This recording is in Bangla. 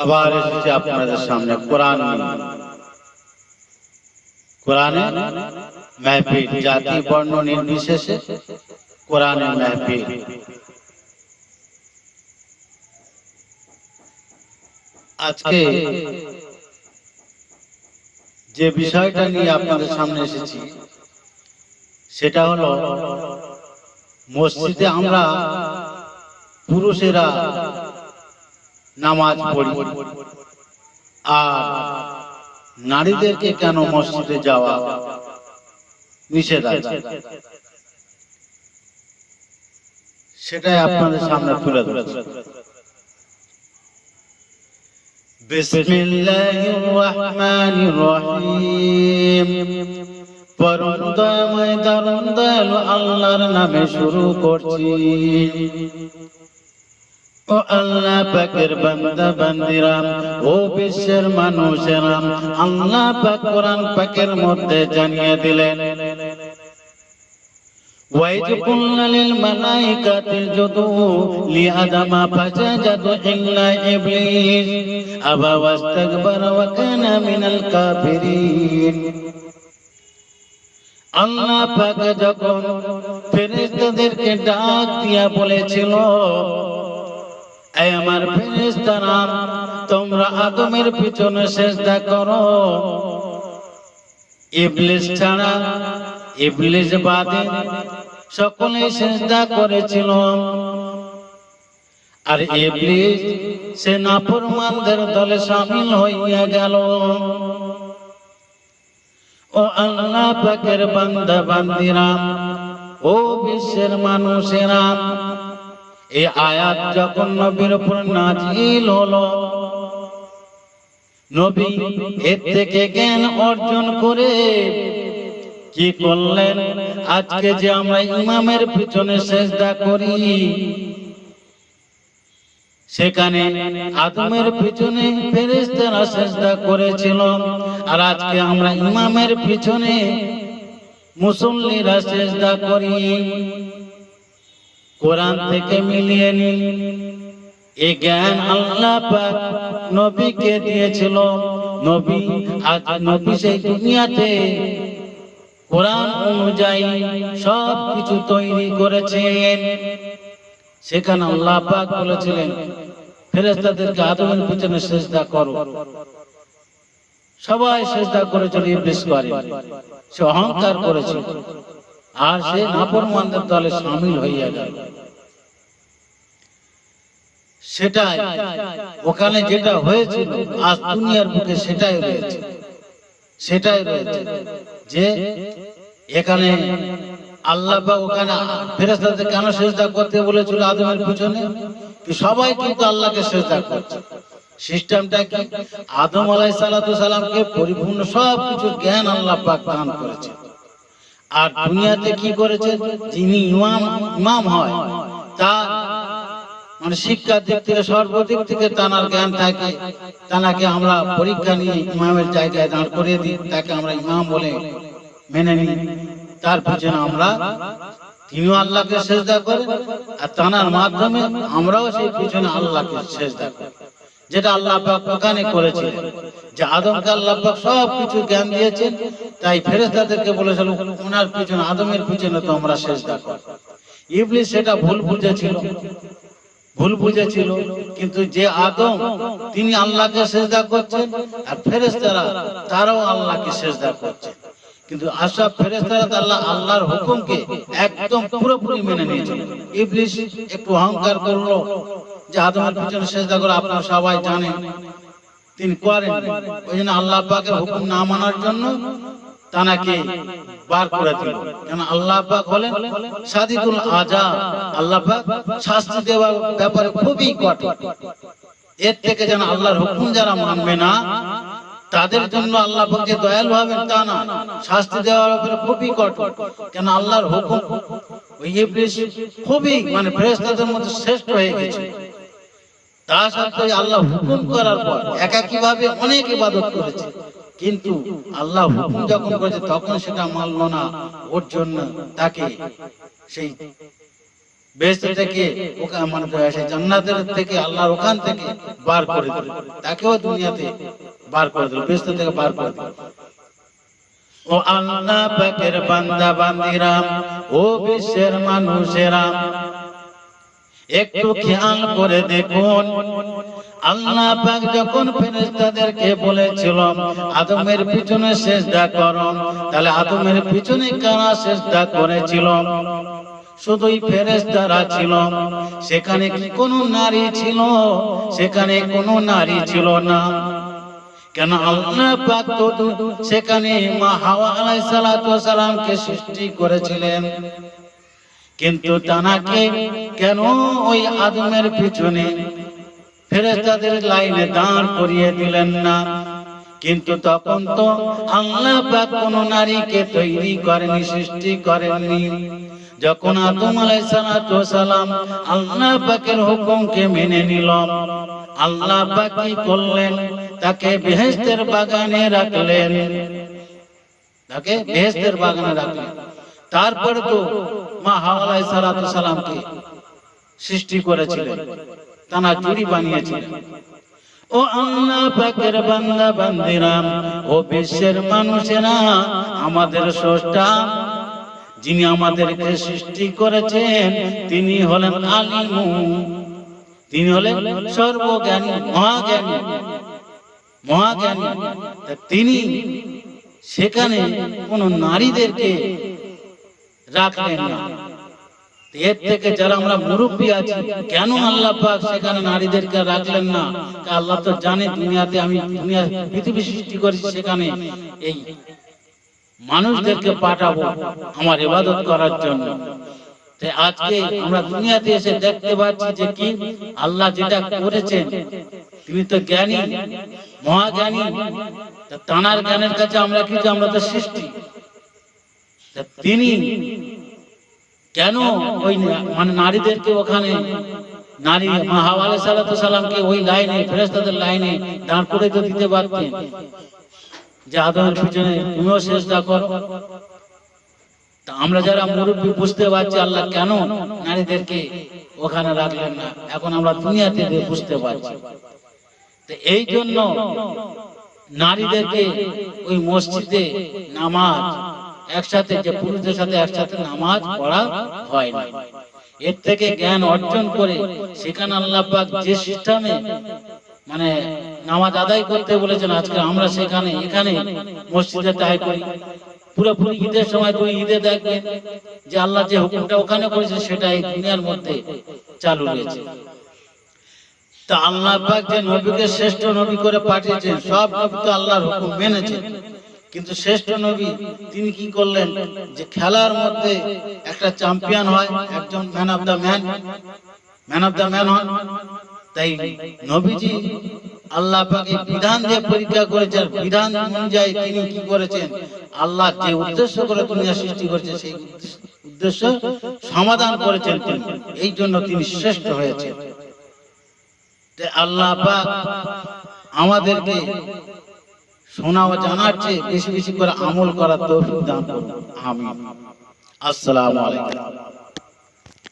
আবার এসেছে আপনাদের সামনে কোরআন নিয়ে। কোরআনে মাহফিল, জাতি বর্ণ নির্বিশেষে কোরআনে মাহফিল। আজকে যে বিষয়টা নিয়ে আপনাদের সামনে এসেছি সেটা হলো, মসজিদে আমরা পুরুষেরা নামাজ পড়ি, আর নারীদেরকে কেন মসজিদে যাওয়া নিষেধ আছে, সেটাই আপনাদের সামনে তুলে ধরেছি। বিসমিল্লাহির রহমানির রহিম। পরম দয়াময় দারুণ দয়ালু আল্লাহর নামে শুরু করছি। ও আল্লাহ পাকের বান্দা বান্দিরা, ও বিশ্বের মানুষেরা, আল্লাহ পাক কোরআন পাকের মধ্যে জানিয়ে দিলেন, وَإِذْ قُلْنَا لِلْمَلَائِكَةِ اسْجُدُوا لِآدَمَ فَسَجَدُوا إِلَّا إِبْلِيسَ أَبَى وَاسْتَكْبَرَ وَكَانَ مِنَ الْكَافِرِينَ। আল্লাহ পাক যখন ফেরেশতাদেরকে ডাক দিয়া বলেছিল, এই আমার ফেরেশতারা, তোমরা আদমের পিছনে সিজদা করো, ইবলিস ছাড়া, ইবলিস বাদে সকলে সিজদা করেছিল। আর ইবলিস সে নাফরমানদের দলে শামিল হইয়া গেল। ও আল্লাহ পাকের বান্দা বান্দিরা, ও বিশ্বের মানুষেরা, এই আয়াত যখন নবীর উপর নাজিল হলো, নবী এর থেকে জ্ঞান অর্জন করে কি করলেন? আজকে যে আমরা ইমামের পিছনে সিজদা করি, সেখানে আদমের পিছনে ফেরেশতারা সিজদা করেছিল, আর আজকে আমরা ইমামের পিছনে মুসল্লিরা সিজদা করি। কোরআন থেকে মিলিয়ে নিন। এই জ্ঞান আল্লাহ পাক নবীকে দিয়েছিল। নবী আজ নবী সেই দুনিয়াতে কোরআন অনুযায়ী সব কিছু তৈরি করেছেন। সেখানে আল্লাহ পাক বলেছিলেন ফেরেশতাদেরকে আদমের পিছনে সিজদা করো, সবাই সিজদা করেছিল, ইবলিস করে, সে অহংকার করেছিল, আর সে নাফরমানদের দলে শামিল হইয়া গেল। সেটাই ওখানে যেটা হয়েছিল, আজ দুনিয়ার বুকে সেটাই রয়েছে। সেটাই রয়েছে যে এখানে আল্লাহ পাক ওখানে ফেরেশতাদের কেন সিজদা করতে বলেছিল আদমের পিছনে? সবাই কিন্তু আল্লাহকে সিজদা করছে। সিস্টেমটা কি? আদম আলাইহিস সালামকে পরিপূর্ণ সব কিছু জ্ঞান আল্লাহ পাক দান করেছে। আর দুনিয়াতে কি করেছে? যিনি ইমাম হয়, তার মানে শিক্ষার দিক থেকে সর্বদিক থেকে তানার জ্ঞান থাকে, তানাকে আমরা পরীক্ষা নিয়ে ইমামের জায়গায় দাঁড় করিয়ে দিই, তাকে আমরা ইমাম বলে মেনে নিই। তার পিছনে আমরা, তিনিও আল্লাহকে সিজদা করেন, আর তানার মাধ্যমে আমরাও সেই পিছনে আল্লাহকে সিজদা করি। যেটা আল্লাহ পাক ওখানে করেছিলেন, যে আদমকে আল্লাহ পাক সব কিছু জ্ঞান দিয়েছেন, তাই ফেরেশতাদেরকে বলেছিল ওনার পিছনে, আদমের পিছনে তোমরা সিজদা করো। ইবলিস সেটা ভুল বুঝেছিল, কিন্তু যে আদম তিনি আল্লাহকে সিজদা করছেন, আর ফেরেশতারা তারাও আল্লাহকে সিজদা করছেন। কিন্তু আশা ফেরেশতারা আল্লাহর হুকুমকে একদম পুরোপুরি মেনে নিয়েছিল। ইবলিস একটু অহংকার করলো যে আদমের পিছনে সিজদা করে, আপনারা সবাই জানেন তিনি করেন। ওই জন্য আল্লাহ পাকের হুকুম না মানার জন্য তানাকে বার করে দিল। কেন? আল্লাহ পাক হলেন শাদীদুল আযাব। আল্লাহ পাক শাস্তি দেওয়ার ব্যাপারে খুবই কঠোর। এর থেকে যেন আল্লাহর হুকুম যারা মানবে না, তাদের জন্য আল্লাহ পাক যে দয়ালু হবেন তা না, শাস্তি দেওয়ার ব্যাপারে খুবই কঠোর। কেন? আল্লাহর হুকুম, ওই ইবলিস খুবই মানে ফেরেশতাদের মধ্যে শ্রেষ্ঠ হয়ে গেছে। তা সত্ত্বেও আল্লাহ হুকুম করার পর একাকীভাবে অনেক ইবাদত করেছে, কিন্তু আল্লাহ হুকুম যখন করেছে তখন সেটা মানল না। ওর জন্য তাকে সেই বেহেশত থেকে ওখানে মানে সেই জান্নাতের থেকে আল্লাহর ওখান থেকে বার করে দিল, তাকেও দুনিয়াতে বার করে দিল, বেহেশত থেকে বার করে দিল। ও আল্লাহ পাকের বান্দা বান্দিরা, ও বিশ্বের মানুষেরা, একটু খেয়াল করে দেখুন, আল্লাহ পাক যখন ফেরেশতাদেরকে বলেছিল আদমের পিছনে সিজদা করো, তাহলে আদমের পিছনে কারা সিজদা করেছিল? শুধুই ফেরেশতারা ছিল, সেখানে কি কোনো নারী ছিল? সেখানে কোনো নারী ছিল না। কেন আল্লাহ পাক তো সেখানে মা হাওয়া আলাইহিস সালাতু ওয়াস সালামকে সৃষ্টি করেছিলেন, কিন্তু তানাকে কেন ওই আদমের পিছনে ফেরেশতাদের লাইনে দাঁড় করিয়ে দিলেন না? কিন্তু তখন তো আল্লাহ পাক কোন নারীকে তৈরি করেনি, সৃষ্টি করেননি। যখন আদম আলাইহিস সালাতু ওয়াস সালাম আল্লাহ পাকের হুকুমকে মেনে নিল, আল্লাহ পাক কি করলেন? তাকে বেহেশতের বাগানে রাখলেন, তাকে বেহেশতের বাগানে রাখলেন। তারপর তো মা হাওয়া আলাইহিস সালাতু ওয়াস সালামকে সৃষ্টি করেছিলেন, তানা জুড়ি বানিয়েছিলেন। ও আল্লাহ পাকের বান্দা বান্দিরা, ও বিশ্বের মানুষেরা, আমাদের স্রষ্টা যিনি আমাদেরকে সৃষ্টি করেছেন তিনি হলেন আলিমু, তিনি হলেন সর্বজ্ঞানী, মহাজ্ঞানী, মহাজ্ঞানী। তিনি সেখানে কোন নারীদেরকে রাখলেন না। এর থেকে যারা আমরা মুরব্বী আছি, কেন আল্লাহ পাক সেখানে নারীদেরকে রাখলেন না? আল্লাহ তো জানে দুনিয়াতে আমি দুনিয়া পৃথিবী সৃষ্টি করেছি, সেখানে এই মানুষদেরকে পাঠাবো আমার ইবাদত করার জন্য। আজকে আমরা দুনিয়াতে এসে দেখতে পাচ্ছি যে কি আল্লাহ যেটা করেছেন, তিনি তো জ্ঞানী, মহাজ্ঞানী। তানার জ্ঞানের কাছে আমরা কিছু, আমরা তো সৃষ্টি। তিনি কেন ওই মানে নারীদেরকে ওখানে নারী মা হাওয়া আলাইহিস সালাতু ওয়াস সালামকে ওই লাইনে ফেরেশতাদের লাইনে দাঁড় করে তো দিতে পারতেন যে আদমের পিছনে তুমিও সিজদা করো। তা আমরা যারা মুরব্বী বুঝতে পারছি আল্লাহ কেন নারীদেরকে ওখানে রাখলেন না, এখন আমরা দুনিয়াতে বুঝতে পারছি। তো এই জন্য নারীদেরকে ওই মসজিদে নামাজ একসাথে, যে পুরুষদের সাথে একসাথে নামাজ পড়া হয় না। এর থেকে জ্ঞান অর্জন করে সেখানে আল্লাহ পাক যে সিস্টেমে মানে নামাজ আদায় করতে বলেছেন, আজকে আমরা সেখানে এখানে মসজিদে তাই করি। পুরোপুরি ঈদের সময় তুই ঈদে দেখবেন যে আল্লাহ যে হুকুমটা ওখানে করেছে সেটা এই দুনিয়ার মধ্যে চালু রয়েছে। তা আল্লাহ পাক যে নবীকে শ্রেষ্ঠ নবী করে পাঠিয়েছেন, সব নবী তো আল্লাহর হুকুম মেনেছেন, কিন্তু শ্রেষ্ঠ নবী তিনি কি করলেন? যে খেলার মধ্যে একটা চ্যাম্পিয়ন হয়, একজন ম্যান অফ দ্য ম্যান হন। তাই নবীজি আল্লাহ পাকে বিধান দিয়ে পরীক্ষা করেছেন, বিধান অনুযায়ী তিনি কি করেছেন? আল্লাহ যে উদ্দেশ্য করে দুনিয়া সৃষ্টি করেছে সেই উদ্দেশ্য সমাধান করেছেন তিনি, এই জন্য তিনি শ্রেষ্ঠ হয়েছেন। আল্লাহ পাক আমাদেরকে শোনা ও জানার চেয়ে বেশি বেশি করে আমল করার তৌফিক দান করুন। আমিন। আসসালামু আলাইকুম।